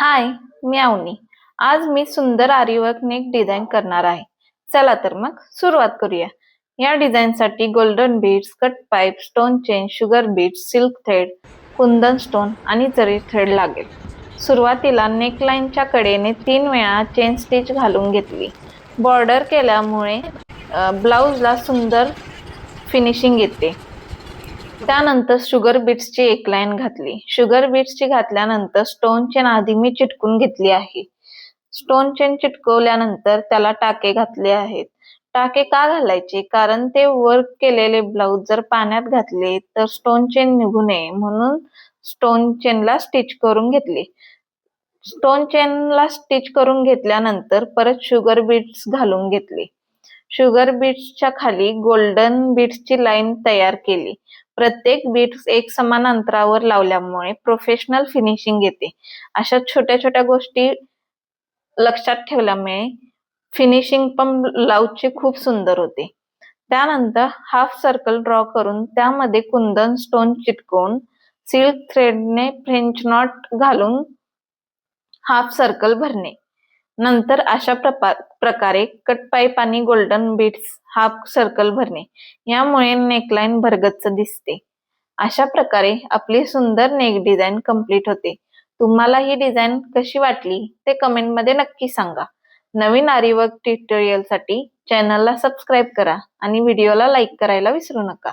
हाय, मी अवनी. आज मी सुंदर aari work neck design करणार आहे. चला तर मग सुरुवात करूया. या डिझाईनसाठी golden beads, cut pipe, stone chain, sugar beads, silk thread, kundan stone आणि जरी थ्रेड लागेल. सुरुवातीला नेकलाइनच्या कडेने 3 वेळा चेन स्टिच घालून घेतली. बॉर्डर केल्यामुळे ब्लाउजला सुंदर फिनिशिंग येते. त्यानंतर शुगर बीट्सची एक लाईन घातली. शुगर बीट्सची घातल्यानंतर स्टोन चेन आधी मी चिटकून घेतली आहे. स्टोन चेन चिटकवल्यानंतर त्याला टाके घातले आहेत. टाके का घालायचे? कारण ते वर्क केलेले ब्लाउज जर पाण्यात घातले तर स्टोन चेन निघू नये म्हणून स्टोन चेनला स्टिच करून घेतले. स्टोन चेनला स्टिच करून घेतल्यानंतर परत शुगर बीट्स घालून घेतले. शुगर बीट्सच्या खाली गोल्डन बीट्सची लाईन तयार केली. प्रत्येक बीट्स एक समान अंतरावर लावल्यामुळे प्रोफेशनल फिनिशिंग येते. अशा छोट्या छोट्या गोष्टी लक्षात ठेवल्यामुळे फिनिशिंग पण ब्लाउजची खूप सुंदर होते. त्यानंतर हाफ सर्कल ड्रॉ करून त्यामध्ये कुंदन स्टोन चिटकवून सिल्क थ्रेडने फ्रेंच नॉट घालून हाफ सर्कल भरणे. नंतर अशा प्रकारे कट पाईप आणि गोल्डन बीड्स हाफ सर्कल भरणे. यामुळे नेकलाईन भरगच्च दिसते. अशा प्रकारे आपली सुंदर नेक डिझाईन कंप्लीट होते. तुम्हाला ही डिझाईन कशी वाटली ते कमेंटमध्ये नक्की सांगा. नवीन आरीवर्क ट्युटोरियलसाठी चॅनलला सबस्क्राईब करा आणि व्हिडिओला लाईक करायला विसरू नका.